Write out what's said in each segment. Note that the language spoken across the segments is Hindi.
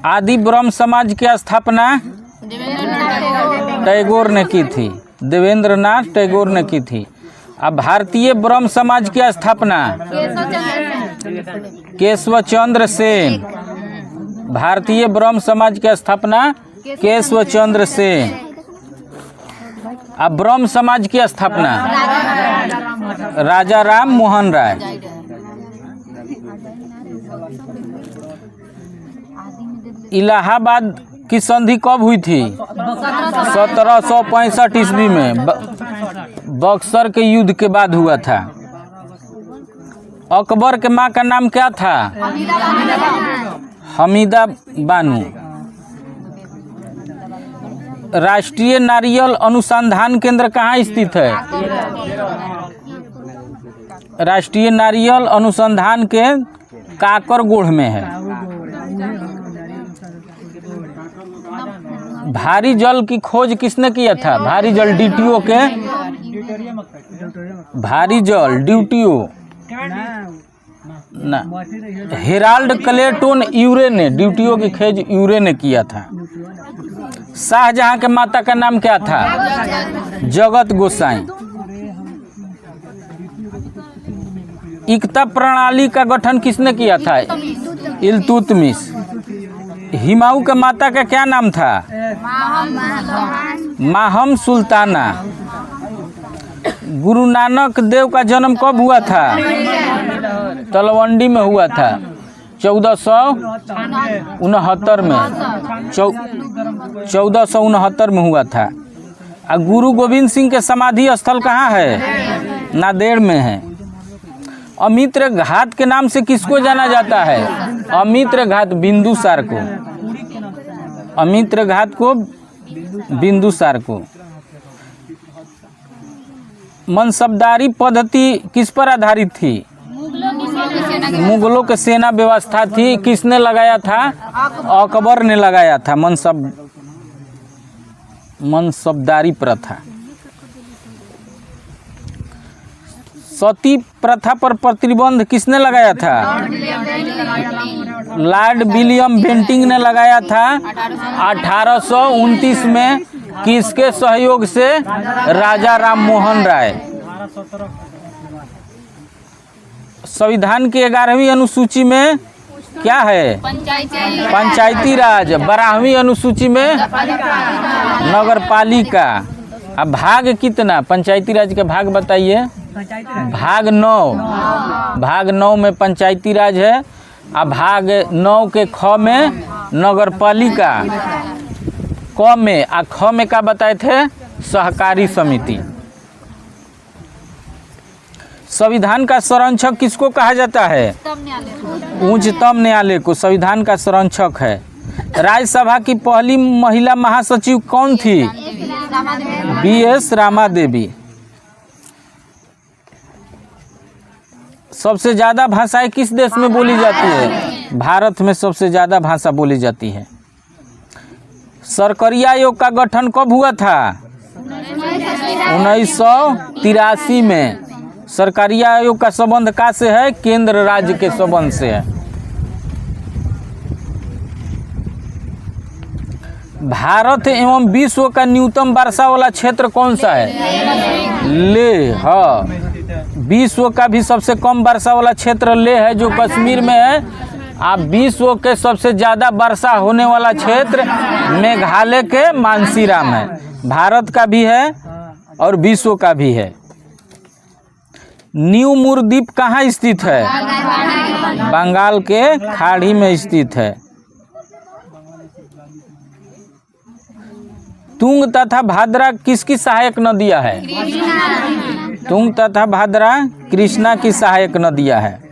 आदि ब्रह्म समाज की स्थापना टैगोर ने की थी, देवेंद्रनाथ टैगोर ने की थी। अब भारतीय ब्रह्म समाज की स्थापना केशव चंद्र सेन। भारतीय ब्रह्म समाज की स्थापना केशव चंद्र सेन। अब ब्रह्म समाज की स्थापना राजा राम मोहन राय। इलाहाबाद की संधि कब हुई थी? 1765 ईस्वी में बक्सर के युद्ध के बाद हुआ था। अकबर के माँ का नाम क्या था? हमीदा बानो। राष्ट्रीय नारियल अनुसंधान केंद्र कहाँ स्थित है? राष्ट्रीय नारियल अनुसंधान के काकरगोढ़ में है। भारी जल की खोज किसने किया था? भारी जल डीटीओ के, भारी जल डीटीओ ना, हेराल्ड क्लेटन यूरे ने, डीटीओ की खोज यूरे ने किया था। शाहजहां के माता का नाम क्या था? जगत गोसाई। इक्ता प्रणाली का गठन किसने किया था? इल्तुतमिश। हुमायूं के माता का क्या नाम था? माहम सुल्ताना। गुरु नानक देव का जन्म कब हुआ था? तलवंडी में हुआ था 1469 में, 1469 में हुआ था। और गुरु गोविंद सिंह के समाधि स्थल कहाँ है? नांदेड़ में है। अमित्र घाट के नाम से किसको जाना जाता है? अमित्र घाट बिंदुसार को, अमित्र घाट को बिंदुसार को। मनसबदारी पद्धति किस पर आधारित थी? मुगलों के सेना व्यवस्था थी। किसने लगाया था? अकबर ने लगाया था मनसबदारी प्रथा। सती प्रथा पर प्रतिबंध किसने लगाया था? लॉर्ड विलियम बेंटिंग ने लगाया था 1829 में। किसके सहयोग से? राजा राम मोहन राय। संविधान की 11वीं अनुसूची में क्या है? पंचायती राज। 12वीं अनुसूची में नगर पालिका। अब भाग कितना पंचायती राज का भाग बताइए? भाग 9। भाग 9 में पंचायती राज है। अब भाग 9 के ख में नगर पालिका, क में आ ख में क्या बताए थे? सहकारी समिति। संविधान का संरक्षक किसको कहा जाता है? उच्चतम न्यायालय को संविधान का संरक्षक है। राज्यसभा की पहली महिला महासचिव कौन थी? बीएस रामा देवी। सबसे ज्यादा भाषाएं किस देश में बोली जाती है? भारत में सबसे ज्यादा भाषा बोली जाती है। सरकारी आयोग का गठन कब हुआ था? 1983 में। सरकारी आयोग का संबंध का से है? केंद्र राज्य के संबंध से है। भारत एवं विश्व का न्यूनतम वर्षा वाला क्षेत्र कौन सा है? लेह। विश्व का भी सबसे कम वर्षा वाला क्षेत्र लेह है, जो कश्मीर में है। आप विश्व के सबसे ज्यादा वर्षा होने वाला क्षेत्र मेघालय के मानसीराम है। भारत का भी है और विश्व का भी है। न्यू मूर द्वीप कहाँ स्थित है? बंगाल के खाड़ी में स्थित है। तुंग तथा भाद्रा किसकी सहायक नदियां है? तुंग तथा भाद्रा कृष्णा की सहायक नदियां है।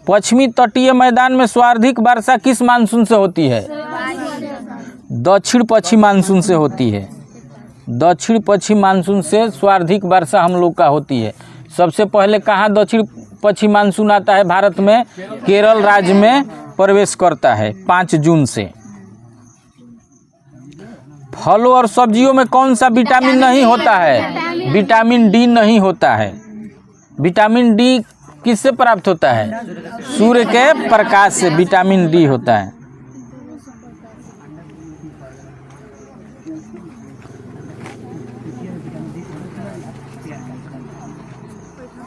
पश्चिमी तटीय मैदान में सर्वाधिक वर्षा किस मानसून से होती है? दक्षिण पश्चिम मानसून से होती है। दक्षिण पश्चिम मानसून से सर्वाधिक वर्षा हम लोग का होती है। सबसे पहले कहाँ दक्षिण पश्चिम मानसून आता है भारत में? केरल राज्य में प्रवेश करता है 5 जून से। फलों और सब्जियों में कौन सा विटामिन नहीं होता है? विटामिन डी नहीं होता है। विटामिन डी किससे प्राप्त होता है? सूर्य के प्रकाश से विटामिन डी होता है।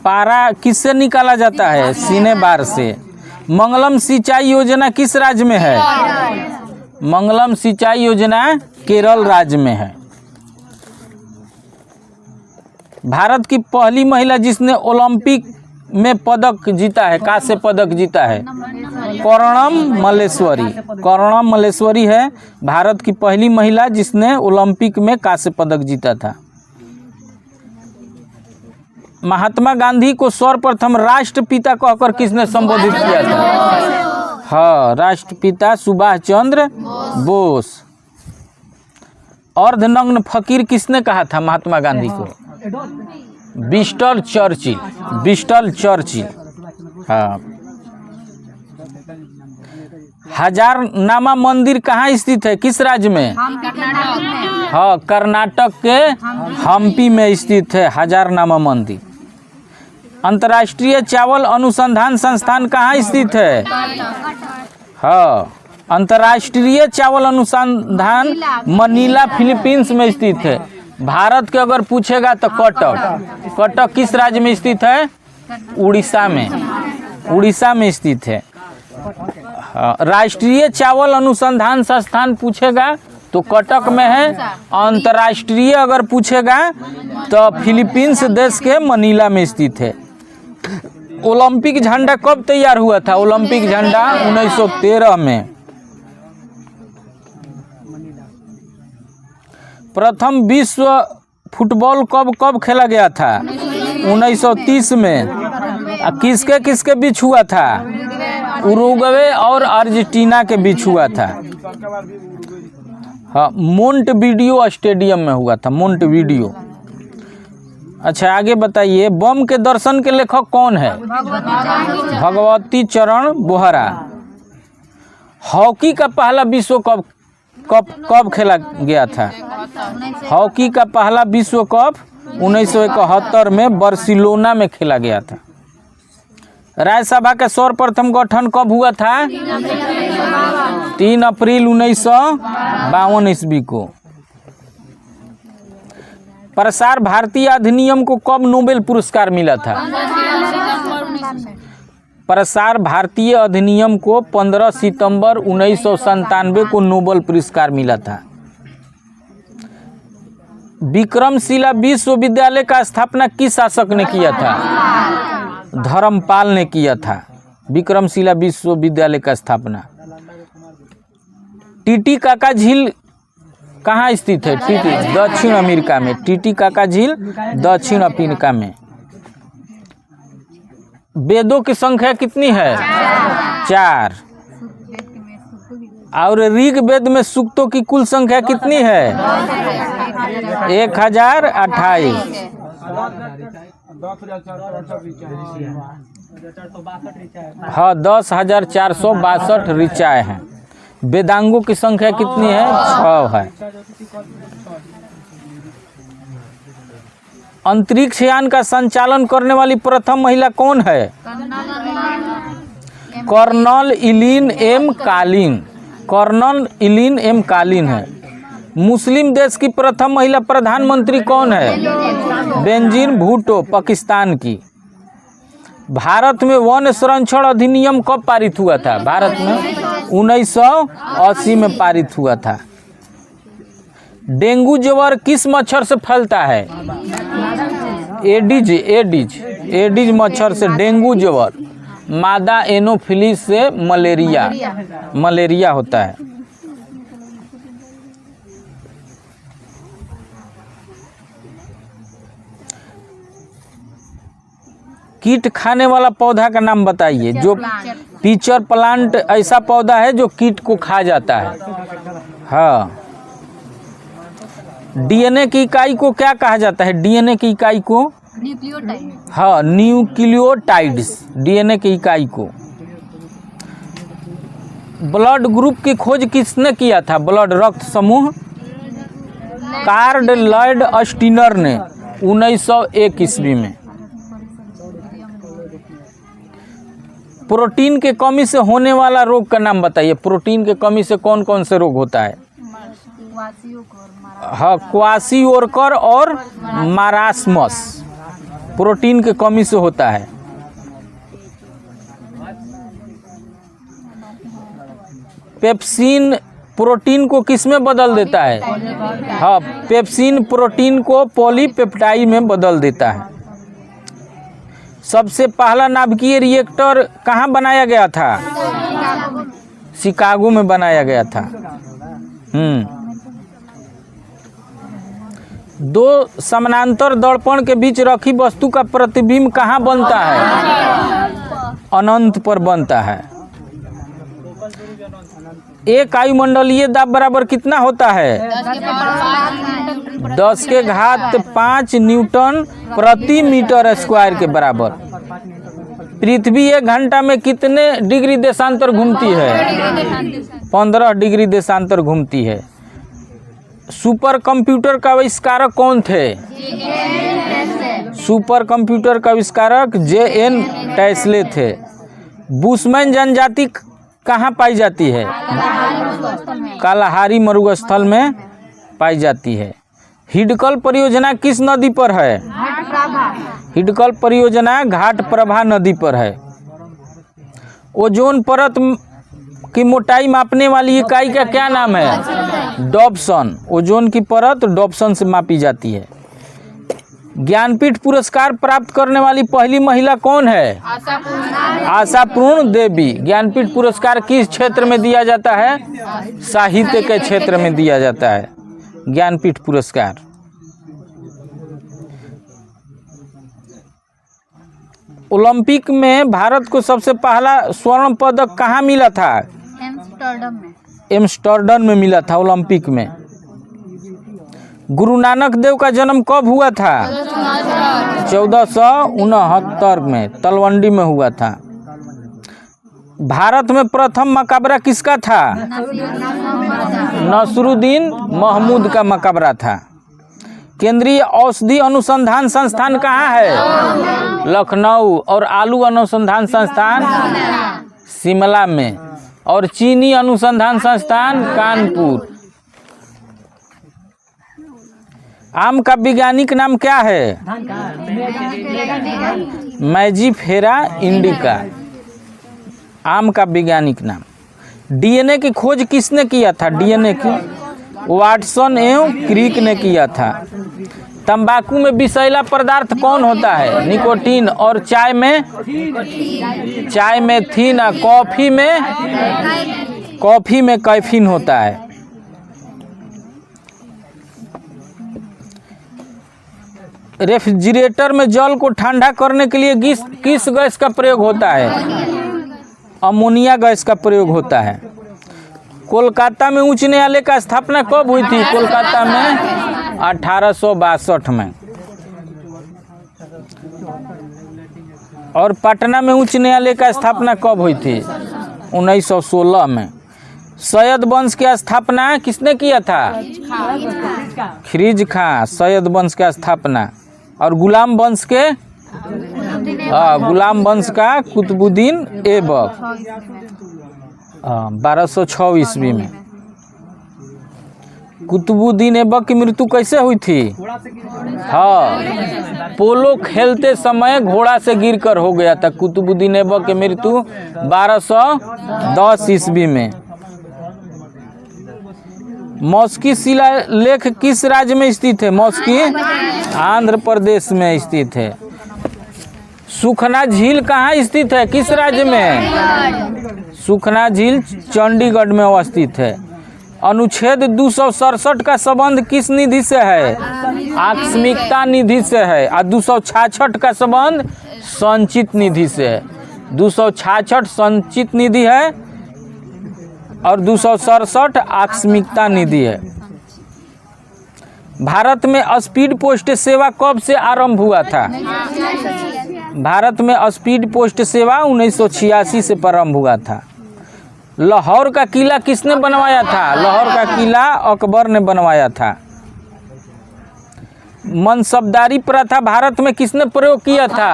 पारा किससे निकाला जाता है? सीने बार से। मंगलम सिंचाई योजना किस राज्य में है? मंगलम सिंचाई योजना केरल राज्य में है। भारत की पहली महिला जिसने ओलंपिक में पदक जीता है, कांस्य पदक जीता है, कर्णम मल्लेश्वरी। कर्णम मल्लेश्वरी है भारत की पहली महिला जिसने ओलंपिक में कांस्य पदक जीता था। महात्मा गांधी को सर्वप्रथम राष्ट्रपिता कहकर किसने संबोधित किया था? हाँ, राष्ट्रपिता सुभाष चंद्र बोस। अर्धनग्न फकीर किसने कहा था महात्मा गांधी को? Winston Churchill. Winston Churchill. हाँ। हजारनामा मंदिर कहाँ स्थित है? किस राज्य में? हाँ, कर्नाटक के हम्पी में स्थित है हजारनामा मंदिर। अंतर्राष्ट्रीय चावल अनुसंधान संस्थान कहाँ स्थित है? हाँ, अंतर्राष्ट्रीय चावल अनुसंधान मनीला फिलीपींस में स्थित है। भारत के अगर पूछेगा तो कटक। कटक किस राज्य में स्थित है? उड़ीसा में। उड़ीसा में स्थित है। राष्ट्रीय चावल अनुसंधान संस्थान पूछेगा तो कटक में है। अंतर्राष्ट्रीय अगर पूछेगा तो फिलीपींस देश के मनीला में स्थित है। ओलंपिक झंडा कब तैयार हुआ था? ओलंपिक झंडा 1913 में। प्रथम विश्व फुटबॉल कब खेला गया था? 1930 में। किसके किसके बीच हुआ था? उरुग्वे और अर्जेंटीना के बीच हुआ था। हाँ, मोंटेवीडियो स्टेडियम में हुआ था। मोंटेवीडियो। अच्छा, आगे बताइए, बम के दर्शन के लेखक कौन है? भगवती चरण बोहरा। हॉकी का पहला विश्व कप खेला गया था? हॉकी का पहला विश्व कप 1971 में बार्सिलोना में खेला गया था। राज्यसभा का सर्वप्रथम गठन कब हुआ था? 3 अप्रैल 1952 ईस्वी को। प्रसार भारती अधिनियम को कब नोबेल पुरस्कार मिला था? प्रसार भारतीय अधिनियम को 15 सितंबर 1997 को नोबेल पुरस्कार मिला था। विक्रमशिला विश्वविद्यालय का स्थापना किस शासक ने किया था? धर्मपाल ने किया था विक्रमशिला विश्वविद्यालय का स्थापना। टीटीकाका झील कहाँ स्थित है? दक्षिण अमेरिका में। टीटीकाका झील दक्षिण अफ्रीका में। वेदों की संख्या कितनी है? 4। और ऋग्वेद में सूक्तों की कुल संख्या कितनी है? 1028। हाँ, 10,462 ऋचाएँ हैं। वेदांगों की संख्या कितनी है? 6 है। अंतरिक्ष यान का संचालन करने वाली प्रथम महिला कौन है? कर्नल इलिन एम कालिन। कर्नल इलिन एम कालिन है। मुस्लिम देश की प्रथम महिला प्रधानमंत्री कौन है? बेनजीर भुट्टो, पाकिस्तान की। भारत में वन संरक्षण अधिनियम कब पारित हुआ था? भारत में 1980 में पारित हुआ था। डेंगू ज्वर किस मच्छर से फैलता है? एडिज मच्छर से डेंगू ज्वर। मादा एनोफिलिस से मलेरिया होता है। कीट खाने वाला पौधा का नाम बताइए। जो पीचर प्लांट ऐसा पौधा है जो कीट को खा जाता है। हाँ। डीएनए की इकाई को क्या कहा जाता है? डीएनए की इकाई को न्यूक्लियोटाइड। हाँ, न्यूक्लियोटाइड्स डीएनए की इकाई को। ब्लड ग्रुप की खोज किसने किया था? ब्लड रक्त समूह कार्ल लॉयड स्टीनर ने 1901 ईस्वी में। प्रोटीन के कमी से होने वाला रोग का नाम बताइए। प्रोटीन के कमी से कौन कौन से रोग होता है? हाँ, क्वाशियोरकर और मारास्मस प्रोटीन के कमी से होता है। पेप्सिन प्रोटीन को किस में बदल देता है? हाँ, पेप्सिन प्रोटीन को पॉलीपेप्टाइड में बदल देता है। सबसे पहला नाभिकीय रिएक्टर कहाँ बनाया गया था? शिकागो में बनाया गया था। दो समानांतर दर्पण के बीच रखी वस्तु का प्रतिबिंब कहाँ बनता है? अनंत पर बनता है। एक वायुमंडलीय दाब बराबर कितना होता है? 10 के घात 5 न्यूटन प्रति मीटर स्क्वायर के बराबर। पृथ्वी 1 घंटा में कितने डिग्री देशांतर घूमती है? 15 डिग्री देशांतर घूमती है। सुपर कंप्यूटर का आविष्कारक कौन थे? सुपर कंप्यूटर का आविष्कारक J.N. टेस्ले थे। बुशमैन जनजाति कहाँ पाई जाती है? कालाहारी मरुस्थल में पाई जाती है। हिडकल परियोजना किस नदी पर है? हिडकल परियोजना घाटप्रभा नदी पर है। ओजोन परत की मोटाई मापने वाली इकाई का क्या नाम है? डॉप्सन। ओजोन की परत डॉप्सन से मापी जाती है। ज्ञानपीठ पुरस्कार प्राप्त करने वाली पहली महिला कौन है? आशापूर्ण देवी। ज्ञानपीठ पुरस्कार किस क्षेत्र में दिया जाता है? साहित्य के क्षेत्र में दिया जाता है ज्ञानपीठ पुरस्कार। ओलंपिक में भारत को सबसे पहला स्वर्ण पदक कहाँ मिला था? एम्स्टर्डम में मिला था ओलंपिक में। गुरु नानक देव का जन्म कब हुआ था? 1469 में तलवंडी में हुआ था। भारत में प्रथम मकबरा किसका था? नसरुद्दीन महमूद का मकबरा था। केंद्रीय औषधि अनुसंधान संस्थान कहाँ है? लखनऊ। और आलू अनुसंधान संस्थान शिमला में। और चीनी अनुसंधान संस्थान कानपुर। आम का वैज्ञानिक नाम क्या है? मैजीफेरा इंडिका आम का वैज्ञानिक नाम। डीएनए की खोज किसने किया था? डीएनए की वाटसन एवं क्रिक ने किया था। तंबाकू में विषैला पदार्थ कौन होता है? निकोटीन। और चाय में थीन। और कॉफी में कैफीन होता है। रेफ्रिजरेटर में जल को ठंडा करने के लिए किस गैस का प्रयोग होता है? अमोनिया गैस का प्रयोग होता है। कोलकाता में उच्च न्यायालय का स्थापना कब हुई थी? कोलकाता में 1862 में। और पटना में उच्च न्यायालय का स्थापना कब हुई थी? 1916 में। सैयद वंश की स्थापना किसने किया था? खिरिज खां। सैयद वंश का स्थापना। और गुलाम वंश का कुतुबुद्दीन ऐबक 1206 ईस्वी में। कुतुबुद्दीन ऐबक की मृत्यु कैसे हुई थी? हाँ, पोलो खेलते समय घोड़ा से गिरकर हो गया था। कुतुबुद्दीन ऐबक की मृत्यु 1210 ईस्वी में। मौस्की शिलालेख किस राज्य में स्थित है? मौस्की आंध्र प्रदेश में स्थित है। सुखना झील कहाँ स्थित है? किस राज्य में? सुखना झील चंडीगढ़ में अवस्थित है। अनुच्छेद 267 का संबंध किस निधि से है? आकस्मिकता निधि से है। और 266 का संबंध संचित निधि से है। 266 संचित निधि है और 267 आकस्मिकता निधि है। भारत में स्पीड पोस्ट सेवा कब से आरंभ हुआ था? भारत में स्पीड पोस्ट सेवा 1986 से प्रारंभ हुआ था। लाहौर का किला किसने बनवाया था? लाहौर का किला अकबर ने बनवाया था। मनसबदारी प्रथा भारत में किसने प्रयोग किया था?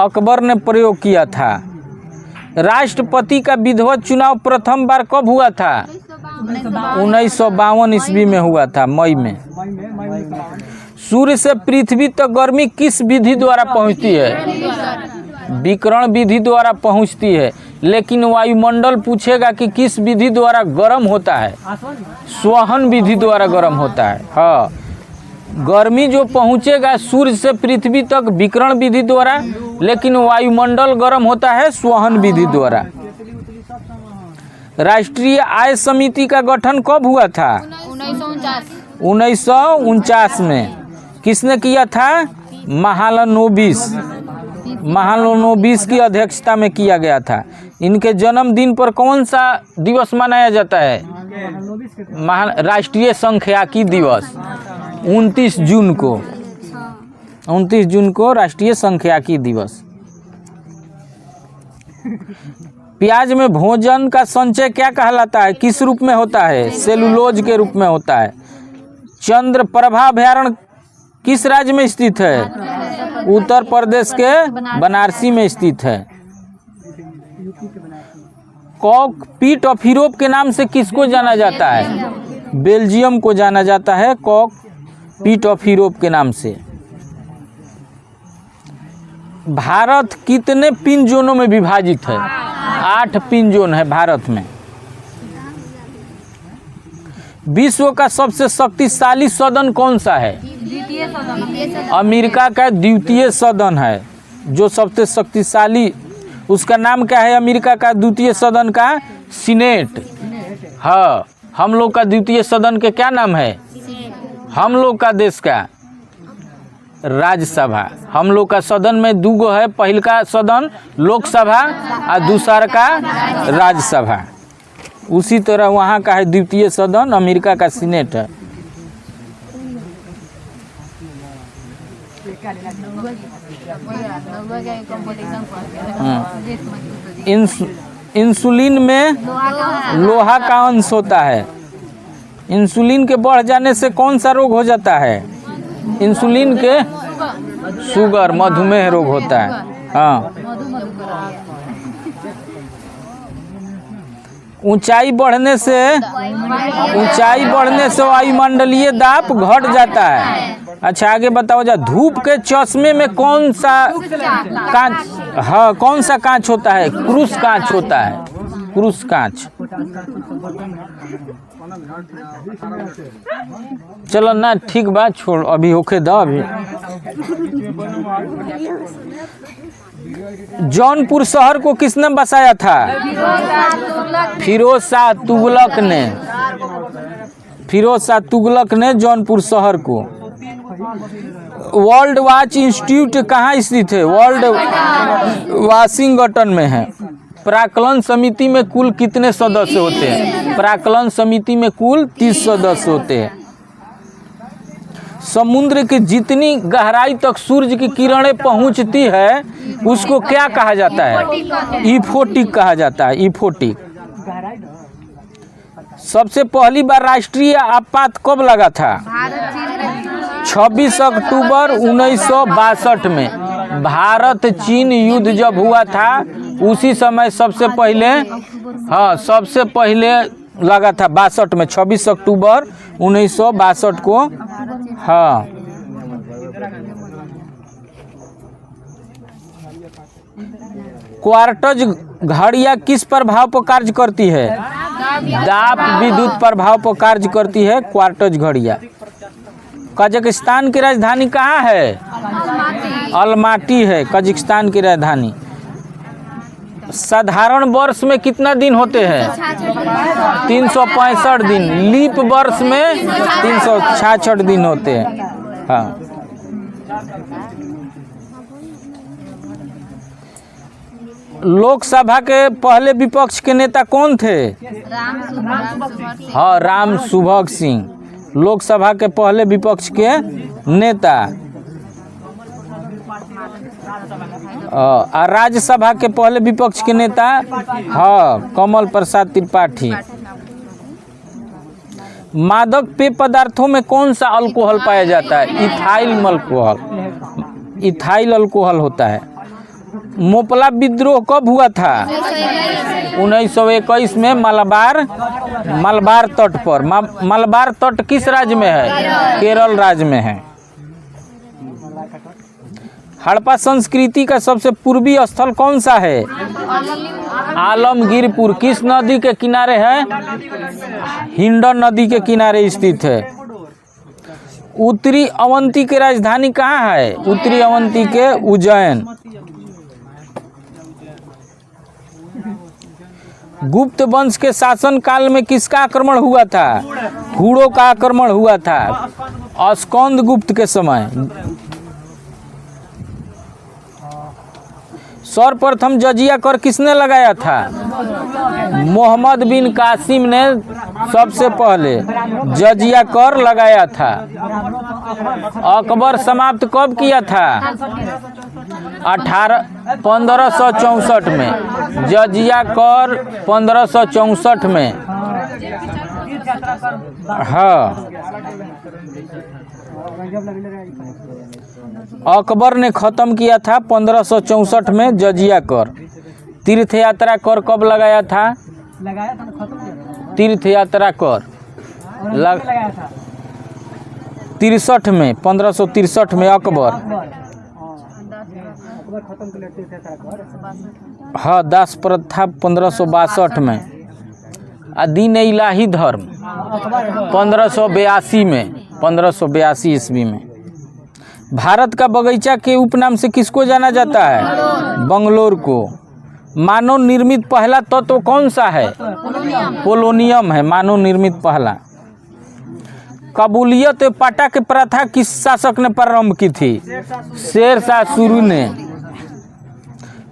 अकबर ने प्रयोग किया था। राष्ट्रपति का विधिवत चुनाव प्रथम बार कब हुआ था? 1952 ईस्वी में हुआ था, मई में। सूर्य से पृथ्वी तक गर्मी किस विधि द्वारा पहुंचती है? विकिरण विधि द्वारा पहुंचती है। लेकिन वायुमंडल पूछेगा कि किस विधि द्वारा गर्म होता है? संवहन विधि द्वारा गर्म होता है। हाँ, गर्मी जो पहुंचेगा सूर्य से पृथ्वी तक विकिरण विधि द्वारा, लेकिन वायुमंडल गर्म होता है संवहन विधि द्वारा। राष्ट्रीय आय समिति का गठन कब हुआ था? 1949 में। किसने किया था? महालनोबिस की अध्यक्षता में किया गया था। इनके जन्मदिन पर कौन सा दिवस मनाया जाता है? राष्ट्रीय सांख्यिकी दिवस 29 जून को राष्ट्रीय सांख्यिकी दिवस। प्याज में भोजन का संचय क्या कहलाता है? किस रूप में होता है? सेलुलोज के रूप में होता है। चंद्रप्रभा अभयारण्य किस राज्य में स्थित है? उत्तर प्रदेश के बनारसी में स्थित है। कॉकपिट ऑफ यूरोप के नाम से किसको जाना जाता है? बेल्जियम को जाना जाता है कॉकपिट ऑफ यूरोप के नाम से। भारत कितने पिन जोनों में विभाजित है? 8 पिन जोन है भारत में। विश्व का सबसे शक्तिशाली सदन कौन सा है? अमेरिका का द्वितीय सदन है जो सबसे शक्तिशाली। उसका नाम क्या है? अमेरिका का द्वितीय सदन का सीनेट। हाँ, हम लोग का द्वितीय सदन के क्या नाम है? हम लोग का देश का राज्यसभा। हम लोग का सदन में दूगो है, पहल का सदन लोकसभा और दूसरा का राज्यसभा। उसी तरह वहाँ का है द्वितीय सदन, अमेरिका का सीनेट है। इंसुलिन में लोहा का अंश होता है। इंसुलिन के बढ़ जाने से कौन सा रोग हो जाता है? इंसुलिन के शुगर, मधुमेह रोग होता है। हाँ, ऊंचाई बढ़ने से वायुमंडलीय दाब घट जाता है। अच्छा, आगे बताओ जा, धूप के चश्मे में कौन सा कांच? हाँ, कौन सा कांच होता है? क्रूस कांच होता है, क्रूस कांच। चलो ना, ठीक बात, छोड़ अभी, होके दो अभी। जौनपुर शहर को किसने बसाया था? फिरोज शाह तुगलक ने जौनपुर शहर को। वर्ल्ड वॉच इंस्टीट्यूट कहाँ स्थित है? वाशिंगटन में है। प्राक्कलन समिति में कुल कितने सदस्य होते हैं? प्राक्कलन समिति में कुल 30 सदस्य होते हैं। समुद्र की जितनी गहराई तक सूर्य की किरणें पहुंचती है उसको क्या कहा जाता है? इफोटिक कहा जाता है, इफोटिक। सबसे पहली बार राष्ट्रीय आपात कब लगा था? 26 अक्टूबर 1962 में। भारत चीन युद्ध जब हुआ था उसी समय सबसे पहले लगा था 62 में, 26 अक्टूबर 1962 को। हाँ, क्वार्टज घड़ियां किस प्रभाव पर कार्य करती है? दाब विद्युत प्रभाव पर कार्य करती है क्वार्टज घड़ियां। कजाकिस्तान की राजधानी कहाँ है? अलमाटी है कजाकिस्तान की राजधानी। साधारण वर्ष में कितना दिन होते हैं? 365 दिन। लीप वर्ष में 366 दिन होते हैं। हाँ, लोकसभा के पहले विपक्ष के नेता कौन थे? हाँ, राम सुभग सिंह लोकसभा के पहले विपक्ष के नेता। और राज्यसभा के पहले विपक्ष के नेता हाँ, कमल प्रसाद त्रिपाठी। मादक पेय पदार्थों में कौन सा अल्कोहल पाया जाता है? इथाइल अल्कोहल होता है। मोपला विद्रोह कब हुआ था? 1921 में मलबार तट पर। मलबार तट किस राज्य में है? केरल राज्य में है। हड़प्पा संस्कृति का सबसे पूर्वी स्थल कौन सा है? आलमगीरपुर। किस नदी के किनारे है? हिंडन नदी के किनारे स्थित है। उत्तरी अवंती की राजधानी कहाँ है? उत्तरी अवंती के उज्जैन। गुप्त वंश के शासन काल में किसका आक्रमण हुआ था? हूणों का आक्रमण हुआ था। स्कंद गुप्त के समय। सर्वप्रथम जजिया कर किसने लगाया था? मोहम्मद बिन कासिम ने सबसे पहले जजिया कर लगाया था। अकबर समाप्त कब किया था? 1564 में। जजिया कर 1564 में। हाँ, अकबर ने खत्म किया था 1564 में जजिया कर। तीर्थ यात्रा कर कब लगाया था? तीर्थ यात्रा कर 63 में, 1563 में अकबर। हाँ, दास प्रथा 1562 में। दीन इलाही धर्म 1582 में, 1582 ईस्वी में। भारत का बगीचा के उपनाम से किसको जाना जाता है? बंगलोर को। मानव निर्मित पहला तत्व कौन सा है? पोलोनियम है मानव निर्मित पहला। कबूलियत पाटा की प्रथा किस शासक ने प्रारंभ की थी? शेरशाह सूरी ने।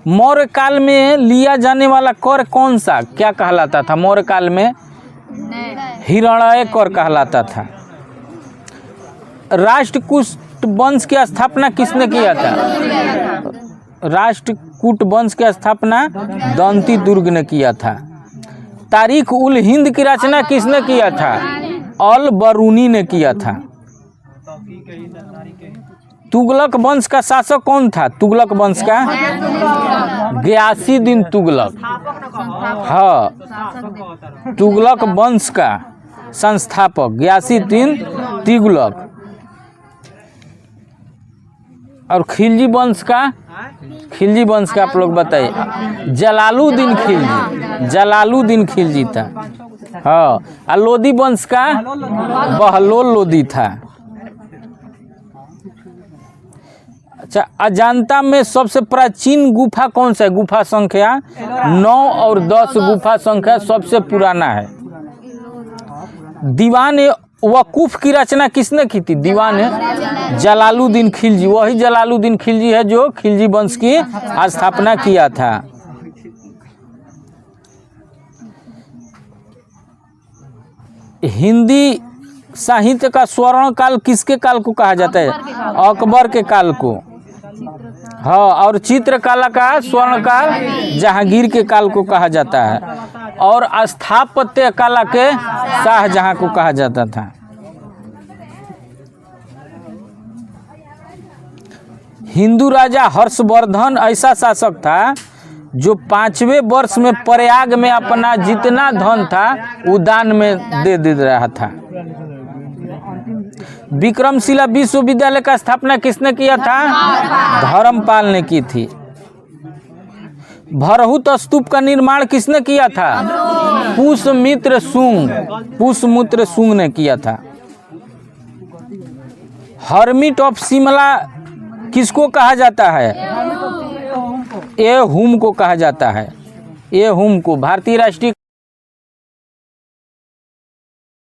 मौर्य काल में लिया जाने वाला कर कौन सा क्या कहलाता था? मौर्य काल में हिरण्य कर कहलाता था। राष्ट्रकूट वंश की स्थापना किसने किया था? राष्ट्रकूट वंश की स्थापना दंती दुर्ग ने किया था। तारीख उल हिंद की रचना किसने किया था? अल बरूनी ने किया था। तुगलक वंश का शासक कौन था? तुगलक वंश का गयासीउद्दीन तुगलक। हाँ, तुगलक वंश का संस्थापक गयासीउद्दीन तुगलक। और खिलजी वंश का आप लोग बताइए। जलालुद्दीन खिलजी था। हाँ, और लोदी वंश का बहलोल लोदी था। अच्छा, अजंता में सबसे प्राचीन गुफा कौन सा है? गुफा संख्या 9 और 10 गुफा संख्या सबसे पुराना है। दीवान वकूफ की रचना किसने की थी? दीवान जलालुद्दीन खिलजी। वही जलालुद्दीन खिलजी है जो खिलजी वंश की स्थापना किया था। हिंदी साहित्य का स्वर्ण काल किसके काल को कहा जाता है? अकबर के काल को। हाँ, और चित्रकला का स्वर्ण काल जहांगीर के काल को कहा जाता है। और स्थापत्य कला के शाहजहां को कहा जाता था। हिंदू राजा हर्षवर्धन ऐसा शासक था जो 5वें वर्ष में प्रयाग में अपना जितना धन था वो दान में दे रहा था। विक्रमशिला विश्वविद्यालय का स्थापना किसने किया था? धर्मपाल ने की थी। भरहुत स्तूप का निर्माण किसने किया था? पुष्यमित्र शुंग ने किया था। हर्मिट ऑफ शिमला किसको कहा जाता है? ए हुम को कहा जाता है। ए हुम को भारतीय राष्ट्रीय